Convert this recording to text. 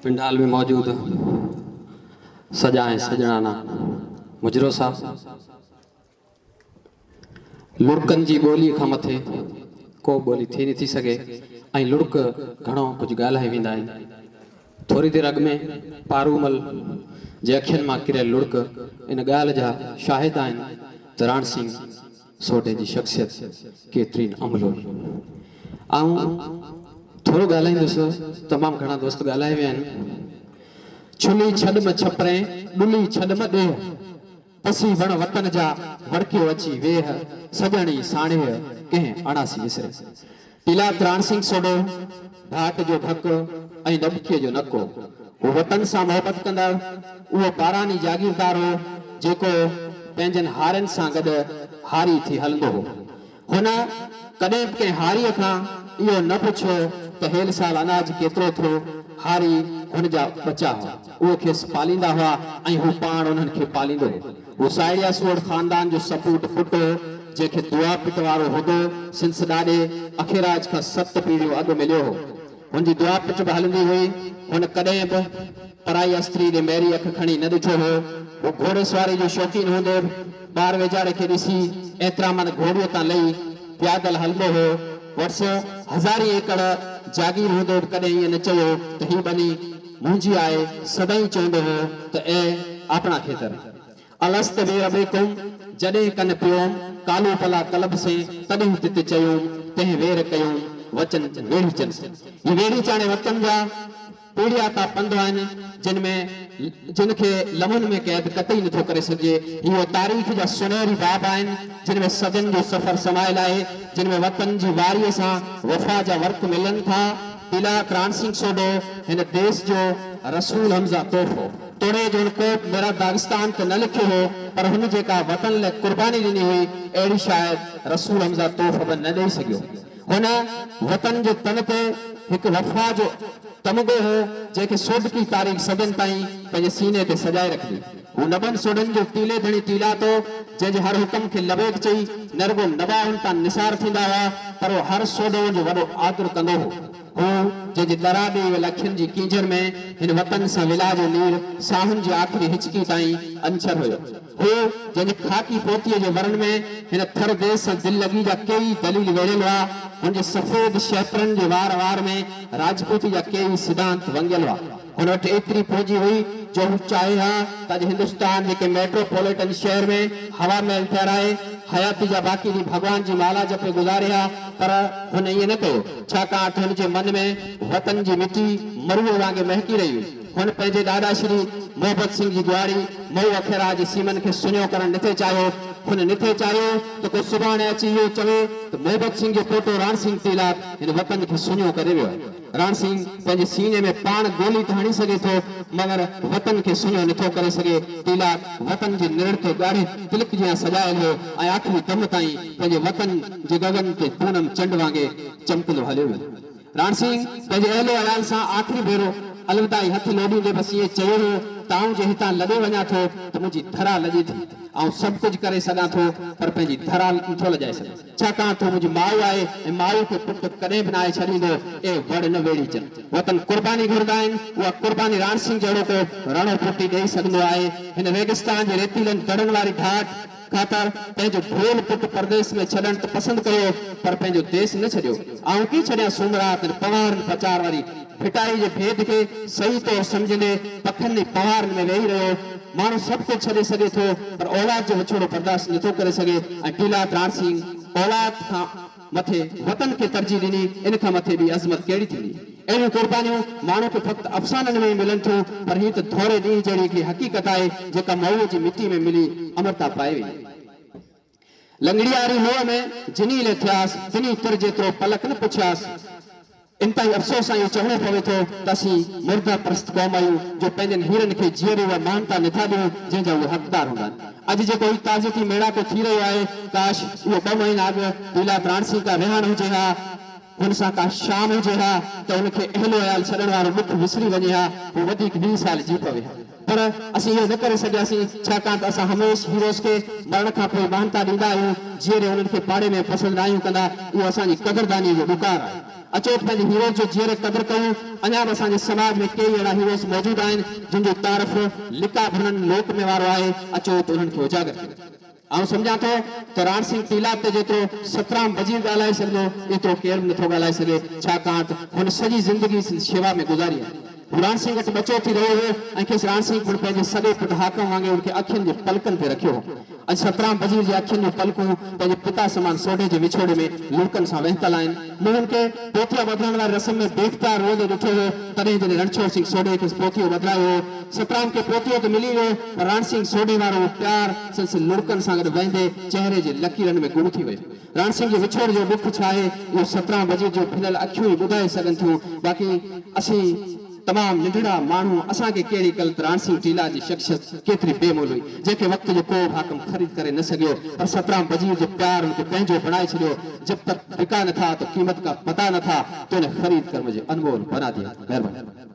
पिंडाल में मौजूद सजाए सजनाना मुजरो साहब लुड़कन जी बोली खां मथे को बोली थी नहीं थी सके ऐं लुड़क घणो कुछ ॻाल्हाए वेंदा आहिनि। थोड़ी देर अॻ में पारूमल जे अखियुनि मां किरियल लुड़क इन ॻाल्हि जा शाहिद आहिनि त राण सिंह सोढे जी शख़्सियत केतिरी अमल हुई। थोड़ो ॻाल्हाईंदुसि, तमामु घणा दोस्त ॻाल्हाए विया आहिनि। छुली छॾ में छपरे डुली छॾ में ॾेह पसी वण वतन जा वड़कियो अची वेह सजणी साणे कंहिं अणासी विसरे। टीला राण सिंह सोढो घाट जो ढक ऐं दबकीअ जो नको, वो वतन सां मोहबत कंदड़ उहो बारानी जागीरदार हो जेको पंहिंजनि हारनि सां गॾु हारी थी हलंदो हो। हुन कॾहिं बि कंहिं हारीअ खां इहो न पुछियो त हेल साल अनाज केतिरो थियो। हारी हुन जा बचा हुआ, उहे खेसि पालींदा हुआ ऐं हू पाण उन्हनि खे पालींदो हो। वो साइड़िया सोड़ ख़ानदान जो सपूत पुटु जंहिंखे दुआ पिट वारो हुदो सिंस ॾाॾे अखिराज खां 7 पीढ़ियूं अॻु मिलियो हो। हुनजी दुआ पिट बि हलंदी हुई। हुन कॾहिं बि पराई अस्त्री ॾे मेरी अख खणी न ॾिठो हो। वो घोड़े सवारी जो शौक़ीन हूंदो, ॿार वेचारे खे ॾिसी एतिरा मन घोड़ीअ तां लही प्यादल हलंदो हो। वर्ष हज़ारी एकड़ जागीर हूंदो, कॾहिं ईअं न चयो त ही बनी मुंहिंजी आहे, सदाई चवंदो हो त ए आपणा खेतर अलस्त वीर बेकुम जॾहिं कन पियोम कालू पला कलब से तॾहिं तिते चयूं तंहिं वेर कयूं वचन वेड़ी चन। ये वेड़ी चाणे वतन जा पीढ़िया का पंध आहिनि जिनखे लम्हनि में कैद कतई नथो करे सघे। इहो तारीख़ जा सुनहरी बाब आहिनि जिन में सजन जो सफ़र समायल आहे, जिन में वतन जी वारीअ सां वफ़ा जा वर्क मिलनि था। टीला राण सिंह सोढो हिन देश जो रसूल हमज़ा तोहफ़ो तोड़े जो कोट मेरा दागिस्तान ते न लिखियो हो, पर हुन जेका वतन लाइ कुर्बानी ॾिनी हुई अहिड़ी शायदि रसूल हमज़ा तोहफ़ो बि न ॾेई सघियो। हुन वतन जे तन ते हिकु वफ़ा जो तमगो हो जंहिंखे सोढकी तारीख़ सदन ताईं पंहिंजे सीने ते सजाए रखी। हू नबन सोढनि जो टीले धणी टीला तो जंहिंजे हर हुकम खे लबेक चई न रुगो नवाहुनि तां निसार थींदा हुआ, पर उहो हर सोढो जो वॾो आदर कंदो हो। हू जंहिंजी दराबी लखियुनि जी कींजर में हिन वतन सां विला जो नीर साहुनि जी आख़िरी हिचकी ताईं अंछर हुयो। हू जंहिंजे खाकी पोतीअ जे वरन में हिन थर देश सां दिलि लॻी जा कई दलील वेड़ियल हुआ। हुनजे सफ़ेद शैपरनि जे वार वार में राजपूती जा कई सिद्धांत वंगियल हुआ। हुन वटि एतिरी पूंजी हुई जो हू चाहे हा त अॼु हिंदुस्तान जेके मेट्रोपॉलिटन शहर में हवा महल ठहिराए हयाती जा बाक़ी ॾींहं भॻवान जी माला जपे गुज़ारे हा, पर हुन ईअं न कयो छाकाणि त हुनजे मन में वतन जी मिटी मरूअ वांगुरु महकी रही हुई। हुन पंहिंजे ॾाॾा श्री मोहब्बत सिंह जी गुआड़ी मऊ अखेरा जे सीमन खे सुञो करणु नथे चाहियो। हुन नथे चाहियो त को सुभाणे अची इहो चवे त मोहब्बत सिंह जो पोटो राण सिंह टीला हिन वतन खे सुञो करे वियो आहे। राण सिंह पंहिंजे सीने में पाण गोली त हणी सघे थो, मगर वतन खे सुञो नथो करे सघे। टीला वतन जे निड़ खे ॻाढ़े तिलक जीअं सजायल हो ऐं आख़िरी दम ताईं पंहिंजे वतन जे गगन ते पूनम चंड वांगुरु चमकंदो हलियो वियो। राण सिंह पंहिंजे अहलो अयाल सां आख़िरी भेरो अलविदाई हथ लोॾींदे बसि इहे चयो हो त आऊं जे हितां लॾे वञा थो त मुंहिंजी धरा लॼे थी। ऐं सभु कुझु करे सघां थो, पर पंहिंजी धरा नथो लॼाए सघां, छाकाणि त मुंहिंजी माउ आहे ऐं माउ खे पुटु कॾहिं बि न आहे छॾींदो। ए वड़ न वेड़ी चन। वतन कुर्बानी घुरंदा आहिनि, उहा कुर्बानी राण सिंह जहिड़ो को रणो फुटी ॾेई सघंदो आहे। हिन रेगिस्तान जे रेतीलनि दड़नि वारी घाट ख़ातिर पंहिंजो ढोल पुटु परदेस में छॾणु त पसंदि कयो, पर पंहिंजो देश न छॾियो। ऐं की छॾिया सूमरात पवारनि पचार वारी भिटाई जे भेद खे सही तौरु सम्झंदे पखनि पवारनि में वेही रहियो। माण्हू सभु कुझु छॾे सघे थो, पर औलाद जो विछोड़ो बर्दाश्त नथो करे सघे। ऐं टीला राण सिंह औलाद खां मथे वतन खे तरजीह ॾिनी, इन खां मथे बि अज़मत कहिड़ी थींदी। अहिड़ियूं कुर्बानियूं माण्हू खे फ़क़्ति अफ़साननि में मिलनि थियूं, पर हीअ त थोरे ॾींहं जहिड़ी हिकिड़ी हक़ीक़त आहे जेका मऊ जी मिटी में मिली अमरता पाए वई। लंगड़ी वारी मोह में जिनी ले थियास जिनी तुर जेतिरो पलक न पुछियासि। इंताई अफ़सोस सां इहो चवणो पवे थो त असीं मुर्दा परस्त क़ौम आहियूं जो पंहिंजनि हीरनि खे जीअरे उहा मानता नथा ॾियूं जंहिंजा उहे हक़दार हूंदा आहिनि। अॼु जेको ही ताज़ती मेड़ाको थी रहियो आहे, काश उहो 2 महीना अॻु टीला राण सिंह का विहाण हुजे हा, हुन सां का शाम हुजे हा त हुनखे अहलो अयाल छॾण वारो मुख विसरी वञे हा, हू वधीक 20 साल जी पवे हा। पर असीं इहो न करे सघियासीं छाकाणि त असां हमेशह हीरोज़ खे मरण खां पोइ मानता ॾींदा आहियूं, जीअरे हुननि खे पाड़े में पसंदि न आहियूं कंदा। उहो असांजी क़दरदानी जो ॾुकार आहे। अचो त पंहिंजे हीरोज़ जो जीअर क़दुरु कयूं। अञा बि असांजे समाज में कई अहिड़ा हीरोज़ मौजूदु आहिनि जिन जो तारीफ़ लिका भरनि लोक में वारो आहे। अचो त उन्हनि खे उजागर कयूं। आउं सम्झां थो त राण सिंह टीला ते जेतिरो सतराम वज़ीर ॻाल्हाए सघंदो एतिरो केरु बि नथो ॻाल्हाए सघे, छाकाणि त हुन सॼी ज़िंदगी शेवा में गुज़ारी आहे। राण सिंह वटि बचो थी रहियो हो ऐं खेसि राण सिंह पिणु पंहिंजे सॼे पुटु हाकम वांगुरु हुनखे अखियुनि जे पलकनि ते रखियो हो। अॼु सतराम वज़ीर जे अखियुनि जूं पलकूं पंहिंजे पिता समान सोढे जे विछोड़े में लुड़कनि सां वहितल आहिनि। मूं हुनखे पोथिया बदिलण वारी रस्म में बेख़्तियार रोज़ ॾिठो हो, तॾहिं जॾहिं रणछोड़ सिंह सोढे खेसि पोथियो बदिलायो हो। सतराम खे पोथियो त मिली वियो, पर राण सिंह सोढे वारो प्यार संस लुड़कनि सां गॾु वहंदे चहिरे जे लकीरनि में गुम थी वियो। राण सिंह जे विछोड़ जो दुख छा आहे इहो सतराम वज़ीर जो खिलियल अखियूं ई ॿुधाए सघनि थियूं। बाक़ी असीं तमाम निंढड़ा माण्हू असांखे कहिड़ी कल राण सिंह टीला जी शख्सियत केतिरी बेमोल हुई, जंहिंखे वक़्त जो को हाकम ख़रीद करे न सघियो, पर सतराम वज़ीर जो प्यार उनखे पंहिंजो बणाए छॾियो। जब तक बिका नथा तो कीमत का पता नथा, तो उन्हें खरीद कर मुझे अनमोल बना दिया। महिरबानी।